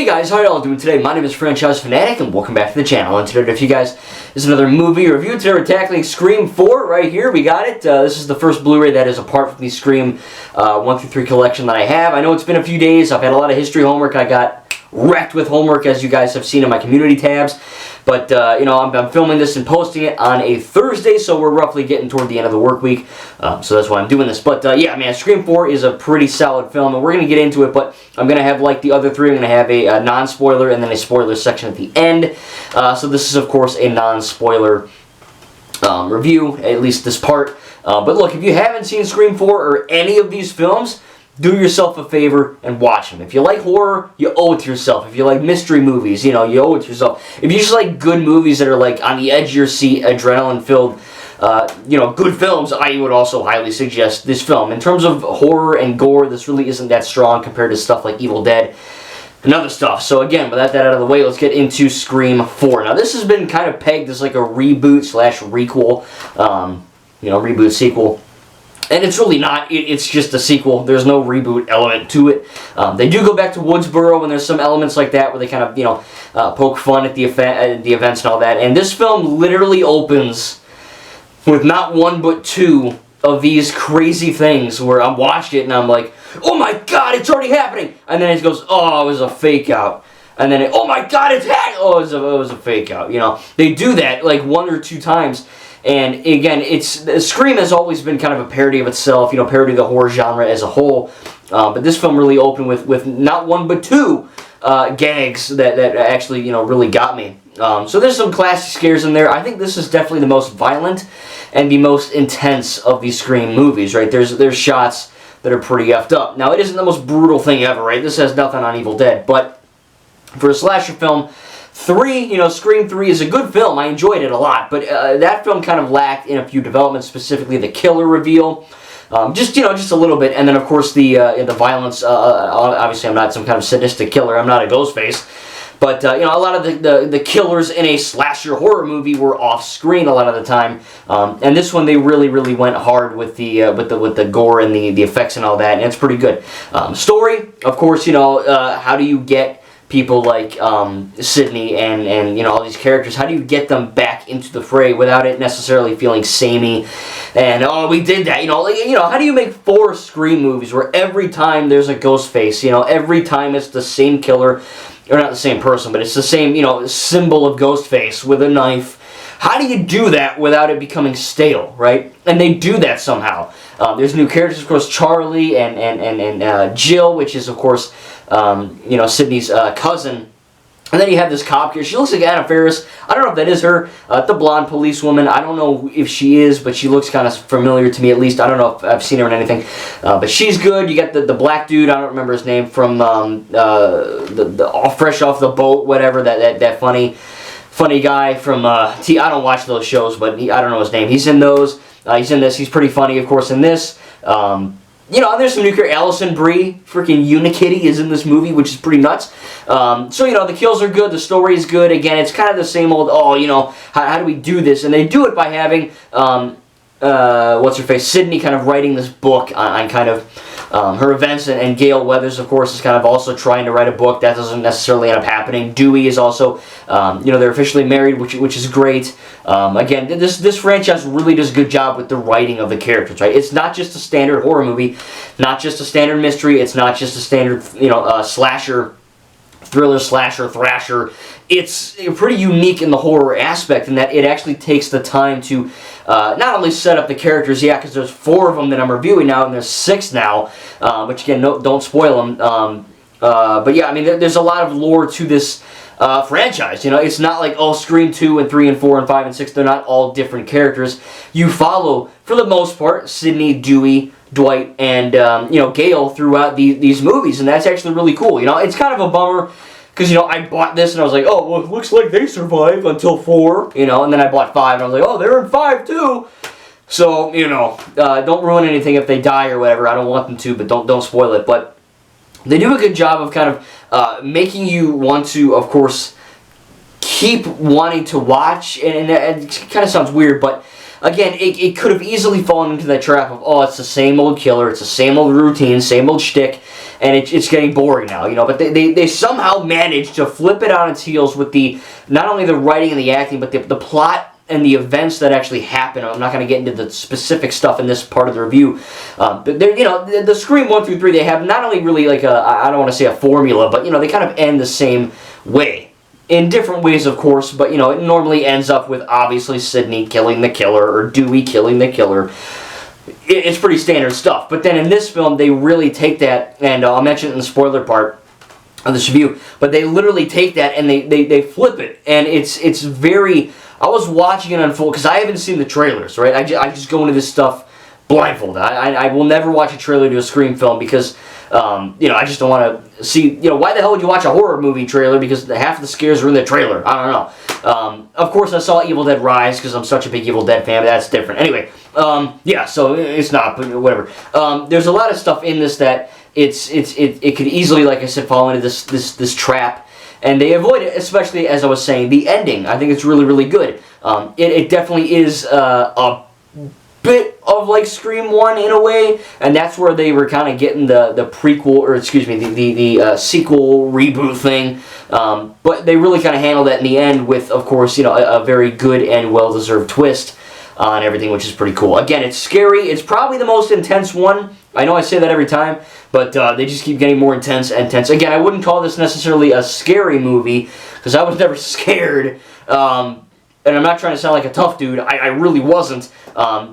guys, how are y'all doing today? My name is Franchise Fanatic and welcome back to the channel. And today, if you guys, this is another movie review. Today we're tackling Scream 4 right here. We got it. This is the first Blu-ray that is apart from the Scream 1 through 3 collection that I have. I know it's been a few days. I've had a lot of history homework. I got wrecked with homework, as you guys have seen in my community tabs. But, you know, I'm filming this and posting it on a Thursday, so we're roughly getting toward the end of the work week. So that's why I'm doing this. But, yeah, man, Scream 4 is a pretty solid film, and we're going to get into it. But I'm going to have, like the other three, I'm going to have a non-spoiler and then a spoiler section at the end. So this is, of course, a non-spoiler review, at least this part. But look, if you haven't seen Scream 4 or any of these films, do yourself a favor and watch them. If you like horror, you owe it to yourself. If you like mystery movies, you know, you owe it to yourself. If you just like good movies that are like on the edge of your seat, adrenaline-filled, you know, good films, I would also highly suggest this film. In terms of horror and gore, this really isn't that strong compared to stuff like Evil Dead and other stuff. So again, with that out of the way, let's get into Scream 4. Now, this has been kind of pegged as like a reboot slash requel, you know, reboot sequel. And it's really not. It's just a sequel. There's no reboot element to it. They do go back to Woodsboro, and there's some elements like that where they kind of, you know, poke fun at the events and all that. And this film literally opens with not one but two of these crazy things where I'm watching it and I'm like, oh my god, it's already happening! And then it goes, oh, it was a fake out. And then, oh my god, it's happening! Oh, it was a fake out. You know, they do that like one or two times. And again, Scream has always been kind of a parody of itself, you know, parody of the horror genre as a whole. But this film really opened with not one but two gags that actually, you know, really got me. So there's some classic scares in there. I think this is definitely the most violent and the most intense of these Scream movies, right? There's shots that are pretty effed up. Now, it isn't the most brutal thing ever, right? This has nothing on Evil Dead, but for a slasher film, Scream 3 is a good film. I enjoyed it a lot, but that film kind of lacked in a few developments, specifically the killer reveal, just a little bit, and then of course the violence. Obviously, I'm not some kind of sadistic killer. I'm not a Ghostface, but you know, a lot of the killers in a slasher horror movie were off screen a lot of the time, and this one they really went hard with the gore and the effects and all that, and it's pretty good. Story, of course, you know, how do you get people like Sydney and you know, all these characters, how do you get them back into the fray without it necessarily feeling samey and, oh, we did that, you know, like, you know, how do you make 4 Scream movies where every time there's a ghost face, you know, every time it's the same killer, or not the same person, but it's the same, you know, symbol of ghost face with a knife? How do you do that without it becoming stale, right? And they do that somehow. There's new characters, of course, Charlie and Jill, which is, of course, you know, Sydney's cousin. And then you have this cop here. She looks like Anna Faris. I don't know if that is her, the blonde policewoman. I don't know if she is, but she looks kind of familiar to me, at least. I don't know if I've seen her in anything. But she's good. You got the black dude, I don't remember his name, from Fresh Off the Boat, whatever, that funny guy from, I don't watch those shows, but I don't know his name. He's in those. He's in this. He's pretty funny, of course, in this. You know, there's some new characters. Alison Brie, freaking Unikitty, is in this movie, which is pretty nuts. So, you know, the kills are good. The story is good. Again, it's kind of the same old, oh, you know, how do we do this? And they do it by having, what's-her-face, Sydney kind of writing this book on kind of her events, and Gale Weathers, of course, is kind of also trying to write a book. That doesn't necessarily end up happening. Dewey is also, you know, they're officially married, which is great. Again, this franchise really does a good job with the writing of the characters, right? It's not just a standard horror movie, not just a standard mystery, it's not just a standard, you know, slasher, thriller, slasher, thrasher. It's pretty unique in the horror aspect in that it actually takes the time to not only set up the characters, yeah, because there's 4 of them that I'm reviewing now, and there's 6 now, which again, don't spoil them. But yeah, I mean, there's a lot of lore to this franchise. You know, it's not like, oh, Scream 2 and 3 and 4 and 5 and 6, they're not all different characters. You follow, for the most part, Sydney, Dewey, Dwight, and you know, Gale throughout these movies, and that's actually really cool. You know, it's kind of a bummer because, you know, I bought this and I was like, oh, well, it looks like they survive until 4, you know, and then I bought 5 and I was like, oh, they're in 5 too. So, you know, don't ruin anything if they die or whatever. I don't want them to, but don't spoil it. But they do a good job of kind of making you want to, of course, keep wanting to watch, and it kind of sounds weird, but again, it could have easily fallen into that trap of, oh, it's the same old killer, it's the same old routine, same old shtick, and it's getting boring now, you know. But they somehow managed to flip it on its heels with not only the writing and the acting, but the plot and the events that actually happen. I'm not going to get into the specific stuff in this part of the review, but you know, the Scream 1 through 3, they have not only really like I don't want to say a formula, but you know, they kind of end the same way. In different ways, of course, but you know, it normally ends up with obviously Sidney killing the killer or Dewey killing the killer. It's pretty standard stuff. But then in this film, they really take that, and I'll mention it in the spoiler part of this review, but they literally take that and they flip it, and it's very. I was watching it unfold because I haven't seen the trailers, right? I just go into this stuff blindfolded. I will never watch a trailer to a Scream film because, you know, I just don't want to see, you know, why the hell would you watch a horror movie trailer because half of the scares are in the trailer? I don't know. Of course, I saw Evil Dead Rise because I'm such a big Evil Dead fan, but that's different. Anyway, yeah, so it's not, but whatever. There's a lot of stuff in this that it could easily, like I said, fall into this trap. And they avoid it, especially, as I was saying, the ending. I think it's really, really good. It definitely is a bit of like Scream 1 in a way, and that's where they were kind of getting the prequel, or excuse me, the sequel reboot thing. But they really kind of handled that in the end with, of course, you know, a very good and well-deserved twist on everything, which is pretty cool. Again, it's scary. It's probably the most intense one. I know I say that every time, but they just keep getting more intense and intense. Again, I wouldn't call this necessarily a scary movie, because I was never scared. And I'm not trying to sound like a tough dude. I really wasn't.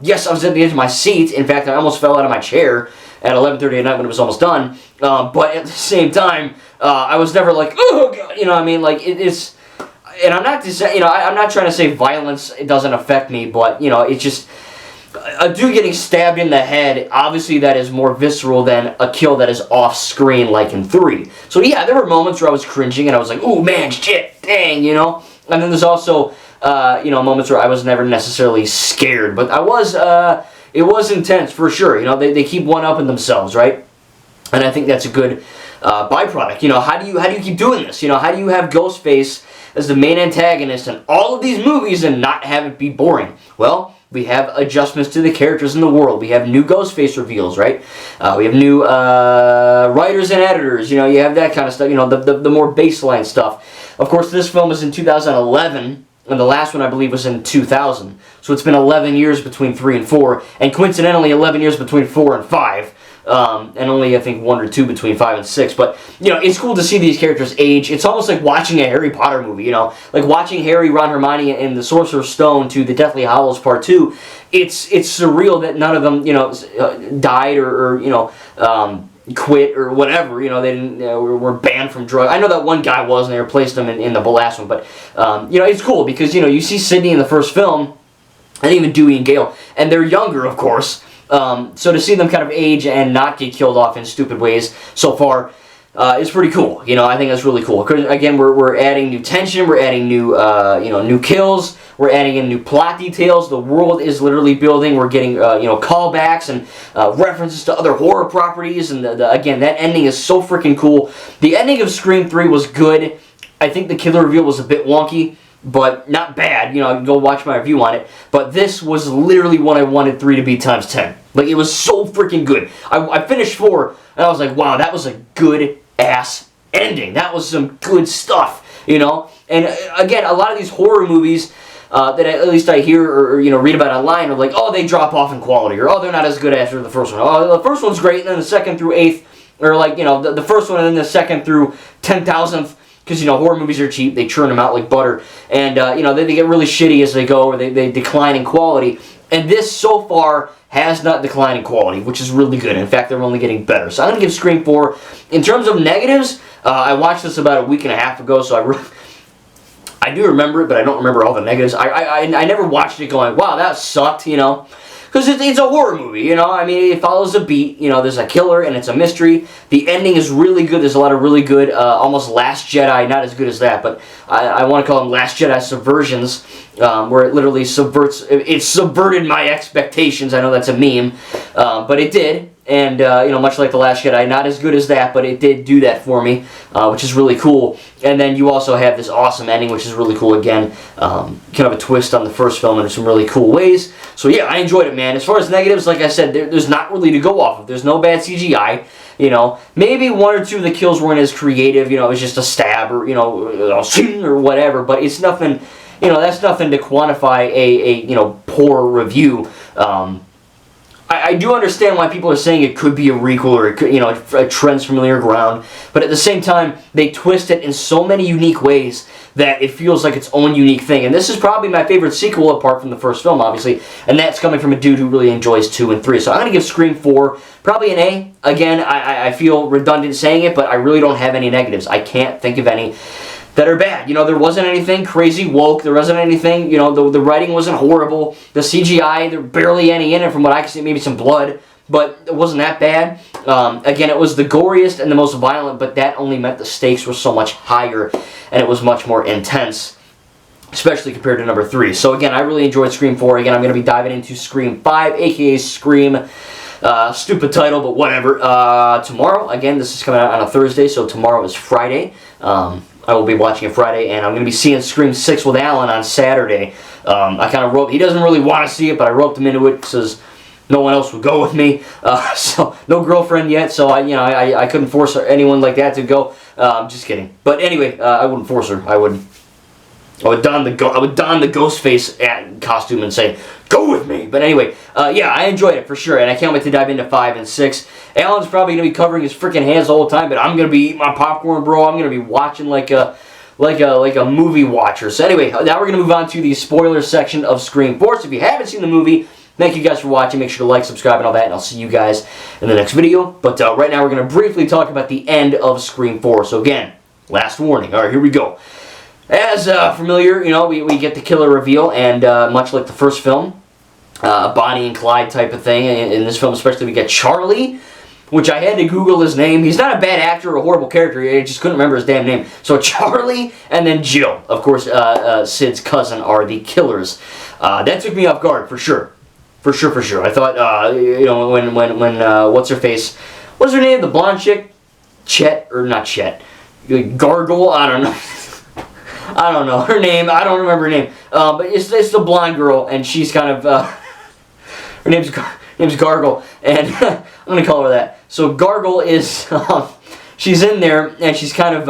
Yes, I was at the edge of my seat. In fact, I almost fell out of my chair at 11:30 at night when it was almost done. But at the same time, I was never like, oh God, you know what I mean? Like, it's... And I'm not, you know, I'm not trying to say violence, it doesn't affect me, but, you know, it's just... A dude getting stabbed in the head, obviously that is more visceral than a kill that is off-screen like in 3. So yeah, there were moments where I was cringing and I was like, ooh, man, shit, dang, you know? And then there's also, you know, moments where I was never necessarily scared, but I was, it was intense for sure. You know, they keep one-upping themselves, right? And I think that's a good byproduct. You know, how do you keep doing this? You know, how do you have Ghostface as the main antagonist in all of these movies and not have it be boring? Well, we have adjustments to the characters in the world. We have new Ghostface reveals, right? We have new writers and editors. You know, you have that kind of stuff. You know, the more baseline stuff. Of course, this film was in 2011, and the last one, I believe, was in 2000. So it's been 11 years between 3 and 4, and coincidentally, 11 years between 4 and 5. And only, I think, 1 or 2 between 5 and 6. But, you know, it's cool to see these characters age. It's almost like watching a Harry Potter movie, you know? Like watching Harry, Ron, Hermione, and the Sorcerer's Stone to the Deathly Hallows Part 2. It's surreal that none of them, you know, died or you know, quit or whatever. You know, they didn't, were banned from drugs. I know that one guy was, and they replaced him in the last one. But, you know, it's cool because, you know, you see Sidney in the first film, and even Dewey and Gale, and they're younger, of course. So to see them kind of age and not get killed off in stupid ways so far is pretty cool. You know, I think that's really cool. Again, we're adding new tension, we're adding new you know, new kills, we're adding in new plot details. The world is literally building. We're getting you know, callbacks and references to other horror properties. And again, that ending is so freaking cool. The ending of Scream 3 was good. I think the killer reveal was a bit wonky, but not bad. You know, I can go watch my review on it. But this was literally what I wanted 3 to be times 10. Like, it was so freaking good. I finished 4, and I was like, wow, that was a good-ass ending. That was some good stuff, you know? And, again, a lot of these horror movies that at least I hear or, you know, read about online are like, oh, they drop off in quality, or, oh, they're not as good after the first one. Oh, the first one's great, and then the second through 8th, or, like, you know, the first one and then the second through 10,000th, because, you know, horror movies are cheap. They churn them out like butter. And, you know, they get really shitty as they go, or they decline in quality. And this, so far, has not declined in quality, which is really good. In fact, they're only getting better. So I'm going to give Scream 4. In terms of negatives, I watched this about a week and a half ago, so I do remember it, but I don't remember all the negatives. I never watched it going, wow, that sucked, you know. Because it's a horror movie, you know. I mean, it follows a beat. You know, there's a killer and it's a mystery. The ending is really good. There's a lot of really good, almost Last Jedi. Not as good as that, but I want to call them Last Jedi subversions, where it literally subverts. It subverted my expectations. I know that's a meme, but it did. and much like The Last Jedi, not as good as that, but it did do that for me, which is really cool. And then you also have this awesome ending, which is really cool again, kind of a twist on the first film in some really cool ways. So yeah, I enjoyed it, man. As far as negatives, like I said, there's not really to go off of. There's no bad CGI. Maybe one or two of the kills weren't as creative. It was just a stab or or whatever. But it's nothing. That's nothing to quantify a poor review. I do understand why people are saying it could be a requel or it could, a trends familiar ground, but at the same time, they twist it in so many unique ways that it feels like its own unique thing. And this is probably my favorite sequel apart from the first film, obviously, and that's coming from a dude who really enjoys 2 and 3. So I'm going to give Scream 4 probably an A. Again, I feel redundant saying it, but I really don't have any negatives. I can't think of any that are bad. There wasn't anything crazy woke. There wasn't anything, the writing wasn't horrible. The CGI, there barely any in it from what I can see, maybe some blood, but it wasn't that bad. Again, it was the goriest and the most violent, but that only meant the stakes were so much higher and it was much more intense, especially compared to number 3. So again, I really enjoyed Scream 4. Again, I'm going to be diving into Scream 5, aka Scream. Stupid title, but whatever. Tomorrow, again, this is coming out on a Thursday, so tomorrow is Friday. I will be watching it Friday, and I'm going to be seeing Scream 6 with Alan on Saturday. I kind of he doesn't really want to see it, but I roped him into it because no one else would go with me. So no girlfriend yet, so I couldn't force anyone like that to go. Just kidding. But anyway, I wouldn't force her. I would don the Ghostface costume and say, "Go with me." But anyway, yeah, I enjoyed it for sure, and I can't wait to dive into 5 and 6. Alan's probably gonna be covering his freaking hands the whole time, but I'm gonna be eating my popcorn, bro. I'm gonna be watching like a movie watcher. So anyway, now we're gonna move on to the spoiler section of Scream 4. So if you haven't seen the movie, thank you guys for watching. Make sure to like, subscribe, and all that, and I'll see you guys in the next video. But right now, we're gonna briefly talk about the end of Scream 4. So again, last warning. All right, here we go. As familiar, we get the killer reveal, and much like the first film, Bonnie and Clyde type of thing. In this film especially, we get Charlie, which I had to Google his name. He's not a bad actor or a horrible character. I just couldn't remember his damn name. So Charlie and then Jill, of course, Sid's cousin, are the killers. That took me off guard, for sure. For sure. I thought, when what's her face? What's her name? The blonde chick? Chet, or not Chet. Gargle? I don't know. I don't know her name. I don't remember her name. But it's the blonde girl, and she's kind of her name's Gargle, and I'm gonna call her that. So Gargle is she's in there, and she's kind of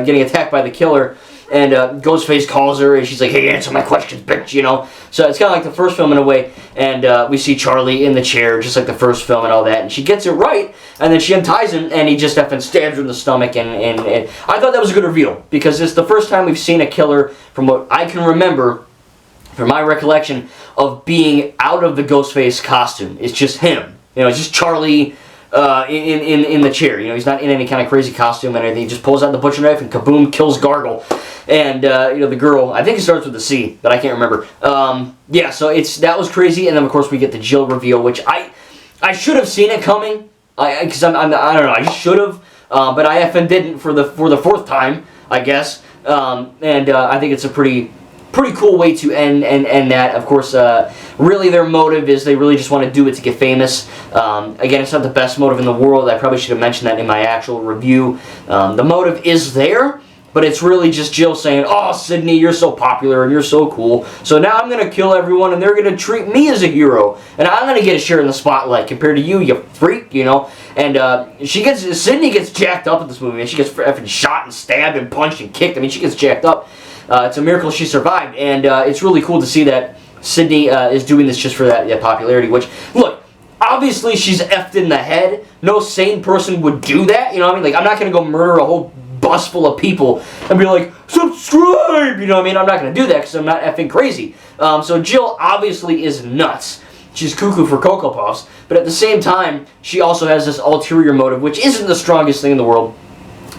getting attacked by the killer, and Ghostface calls her, and she's like, "Hey, answer my questions, bitch," So it's kind of like the first film in a way, and we see Charlie in the chair, just like the first film and all that, and she gets it right, and then she unties him, and he just effing stabs her in the stomach, and I thought that was a good reveal, because it's the first time we've seen a killer, from what I can remember, from my recollection, of being out of the Ghostface costume. It's just him. It's just Charlie in the chair. He's not in any kind of crazy costume and anything. He just pulls out the butcher knife and kaboom, kills Gargle. And, the girl, I think it starts with a C, but I can't remember. Yeah, so that was crazy. And then, of course, we get the Jill reveal, which I should have seen it coming. Because I don't know, I should have. But I effing didn't for the 4th time, I guess. I think it's a pretty cool way to end that. Of course, really their motive is they really just want to do it to get famous. Again, it's not the best motive in the world. I probably should have mentioned that in my actual review. The motive is there, but it's really just Jill saying, "Oh, Sydney, you're so popular and you're so cool, so now I'm going to kill everyone and they're going to treat me as a hero. And I'm going to get a share in the spotlight compared to you, you freak," And Sydney gets jacked up in this movie, and she gets effing shot and stabbed and punched and kicked. I mean, she gets jacked up. It's a miracle she survived, and it's really cool to see that Sydney is doing this just for that popularity, which, look, obviously she's effed in the head. No sane person would do that, I'm not going to go murder a whole bus full of people and be like, "Subscribe," I'm not going to do that because I'm not effing crazy. So Jill obviously is nuts. She's cuckoo for Cocoa Puffs, but at the same time, she also has this ulterior motive, which isn't the strongest thing in the world,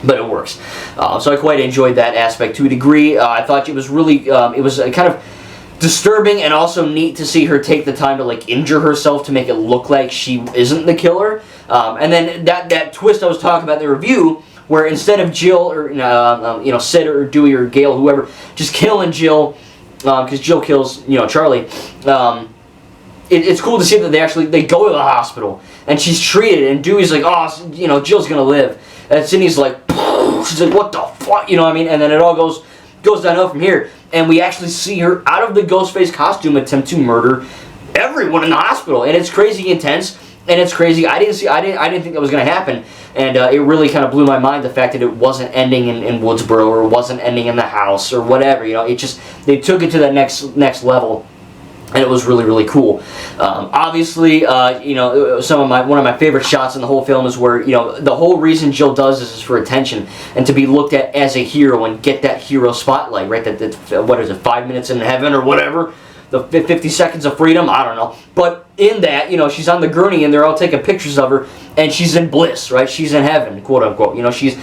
but it works. So I quite enjoyed that aspect to a degree. I thought it was really, it was kind of disturbing and also neat to see her take the time to injure herself to make it look like she isn't the killer. And then that twist I was talking about in the review, where instead of Jill or Sid or Dewey or Gail, whoever, just killing Jill, because Jill kills Charlie. It's cool to see that they go to the hospital and she's treated, and Dewey's like, oh, you know, Jill's gonna live. And Sydney's like, she's like, what the fuck, you know what I mean? And then it all goes downhill from here, and we actually see her out of the Ghostface costume attempt to murder everyone in the hospital, and it's crazy intense, and it's crazy. I didn't think that was gonna happen, and it really kind of blew my mind, the fact that it wasn't ending in Woodsboro, or wasn't ending in the house, or whatever. You know, it just, they took it to that next level. And it was really, really cool. Obviously, you know, one of my favorite shots in the whole film is where, you know, the whole reason Jill does this is for attention and to be looked at as a hero and get that hero spotlight, right? That what is it, 5 minutes in heaven or whatever? The 50 seconds of freedom, I don't know. But in that, you know, she's on the gurney and they're all taking pictures of her, and she's in bliss, right? She's in heaven, quote unquote. You know, she's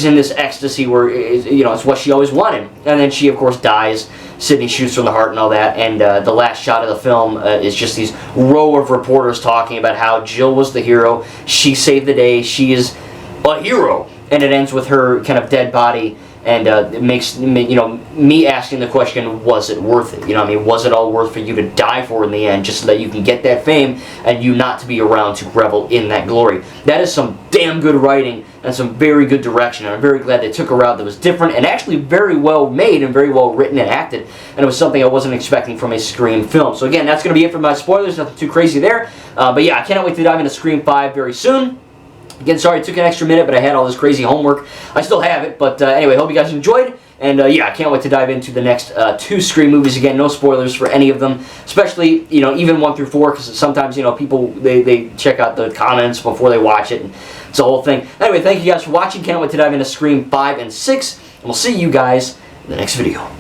in this ecstasy where, you know, it's what she always wanted. And then she, of course, dies. Sydney shoots from the heart and all that. And the last shot of the film is just these row of reporters talking about how Jill was the hero. She saved the day. She is a hero. And it ends with her kind of dead body. And it makes, you know, me asking the question, was it worth it? You know what I mean? Was it all worth for you to die for in the end, just so that you can get that fame and you not to be around to revel in that glory? That is some damn good writing and some very good direction. And I'm very glad they took a route that was different and actually very well made and very well written and acted. And it was something I wasn't expecting from a Scream film. So again, that's going to be it for my spoilers. Nothing too crazy there. But yeah, I cannot wait to dive into Scream 5 very soon. Again, sorry it took an extra minute, but I had all this crazy homework. I still have it, but anyway, hope you guys enjoyed. And yeah, I can't wait to dive into the next 2 Scream movies. Again, no spoilers for any of them, especially, you know, even 1 through 4, because sometimes, you know, people, they check out the comments before they watch it, and it's a whole thing. Anyway, thank you guys for watching. Can't wait to dive into Scream 5 and 6, and we'll see you guys in the next video.